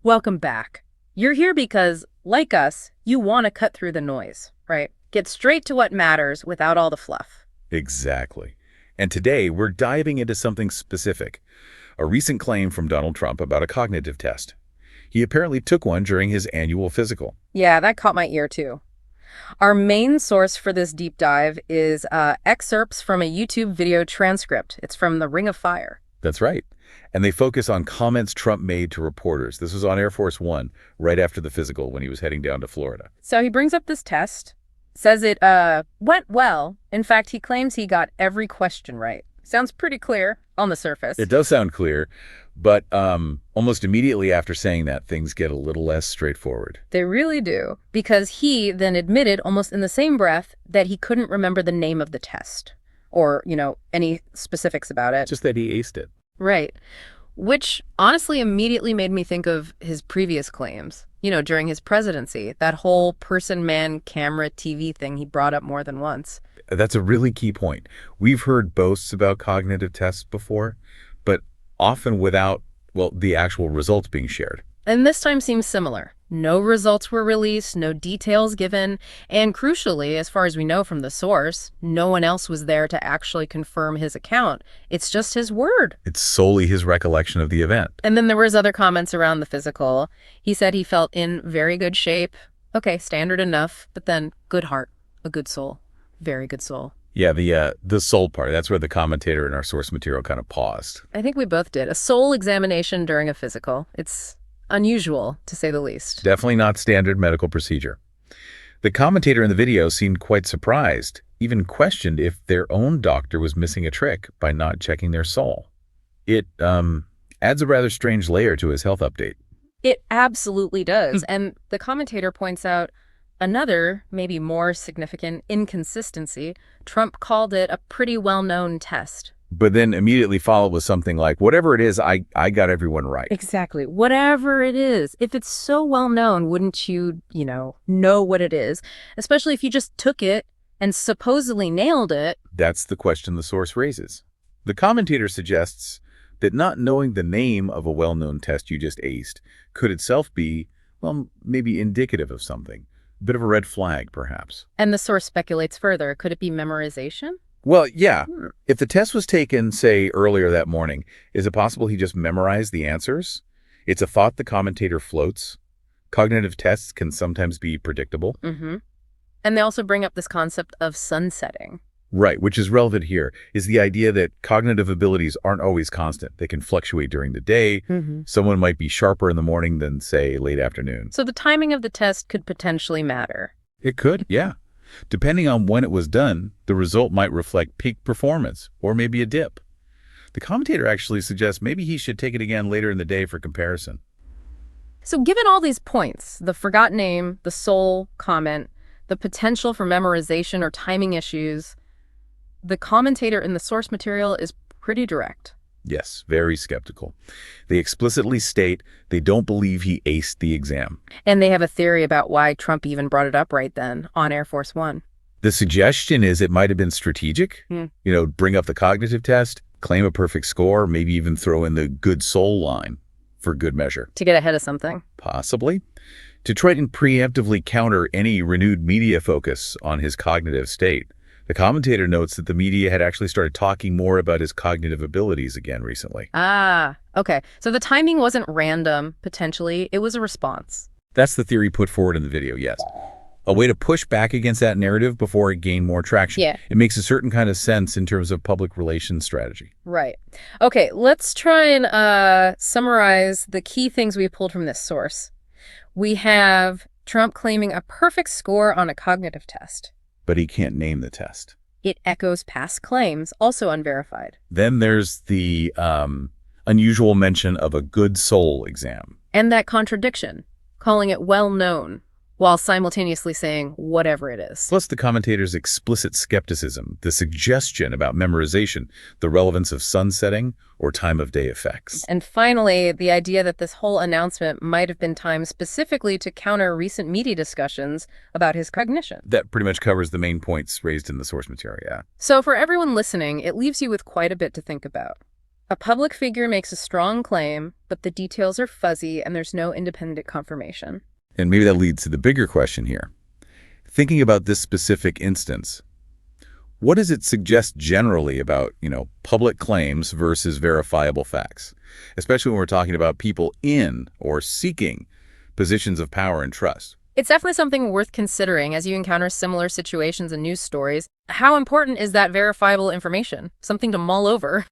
Welcome back. You're here because, like us, you want to cut through the noise, right? Get straight to what matters without all the fluff. Exactly. And today we're diving into something specific, a recent claim from Donald Trump about a cognitive test. He apparently took one during his annual physical. Yeah, that caught my ear too. Our main source for this deep dive is excerpts from a YouTube video transcript. It's from the Ring of Fire. That's right. And they focus on comments Trump made to reporters. This was on Air Force One, right after the physical when he was heading down to Florida. So he brings up this test, says it went well. In fact, he claims he got every question right. Sounds pretty clear on the surface. It does sound clear, but almost immediately after saying that, things get a little less straightforward. They really do, because he then admitted almost in the same breath that he couldn't remember the name of the test or, any specifics about it. Just that he aced it. Right. Which honestly immediately made me think of his previous claims, during his presidency, that whole person, man, camera, TV thing he brought up more than once. That's a really key point. We've heard boasts about cognitive tests before, but often without, well, the actual results being shared. And this time seems similar. No results were released, no details given, and crucially, as far as we know from the source, no one else was there to actually confirm his account. It's just his word. It's solely his recollection of the event. And then there was other comments around the physical. He said he felt in very good shape. Okay, standard enough, but then good heart, a good soul, very good soul. Yeah, the soul part, that's where the commentator in our source material kind of paused. I think we both did. A soul examination during a physical. It's unusual, to say the least. Definitely not standard medical procedure. The commentator in the video seemed quite surprised, even questioned if their own doctor was missing a trick by not checking their soul. It adds a rather strange layer to his health update. It absolutely does. And the commentator points out another, maybe more significant inconsistency. Trump called it a pretty well-known test. But then immediately followed with something like, whatever it is, I got everyone right. Exactly. Whatever it is. If it's so well known, wouldn't you, know what it is? Especially if you just took it and supposedly nailed it. That's the question the source raises. The commentator suggests that not knowing the name of a well-known test you just aced could itself be, well, maybe indicative of something. A bit of a red flag, perhaps. And the source speculates further. Could it be memorization? Well, yeah. If the test was taken, say, earlier that morning, is it possible he just memorized the answers? It's a thought the commentator floats. Cognitive tests can sometimes be predictable. Mm-hmm. And they also bring up this concept of sunsetting. Right, which is relevant here, is the idea that cognitive abilities aren't always constant. They can fluctuate during the day. Mm-hmm. Someone might be sharper in the morning than, say, late afternoon. So the timing of the test could potentially matter. It could, yeah. Depending on when it was done, the result might reflect peak performance, or maybe a dip. The commentator actually suggests maybe he should take it again later in the day for comparison. So given all these points, the forgot name, the soul comment, the potential for memorization or timing issues, the commentator in the source material is pretty direct. Yes, very skeptical. They explicitly state they don't believe he aced the exam. And they have a theory about why Trump even brought it up right then on Air Force One. The suggestion is it might have been strategic. Bring up the cognitive test, claim a perfect score, maybe even throw in the good soul line for good measure. To get ahead of something. Possibly. To try and preemptively counter any renewed media focus on his cognitive state. The commentator notes that the media had actually started talking more about his cognitive abilities again recently. Ah, okay. So the timing wasn't random, potentially. It was a response. That's the theory put forward in the video, yes. A way to push back against that narrative before it gained more traction. Yeah. It makes a certain kind of sense in terms of public relations strategy. Right. Okay, let's try and summarize the key things we pulled from this source. We have Trump claiming a perfect score on a cognitive test. But he can't name the test. It echoes past claims, also unverified. Then there's the unusual mention of a good soul exam. And that contradiction, calling it well-known, while simultaneously saying whatever it is. Plus the commentator's explicit skepticism, the suggestion about memorization, the relevance of sunsetting or time of day effects. And finally, the idea that this whole announcement might have been timed specifically to counter recent media discussions about his cognition. That pretty much covers the main points raised in the source material, yeah. So for everyone listening, it leaves you with quite a bit to think about. A public figure makes a strong claim, but the details are fuzzy and there's no independent confirmation. And maybe that leads to the bigger question here. Thinking about this specific instance, what does it suggest generally about, public claims versus verifiable facts, especially when we're talking about people in or seeking positions of power and trust? It's definitely something worth considering as you encounter similar situations in news stories. How important is that verifiable information? Something to mull over.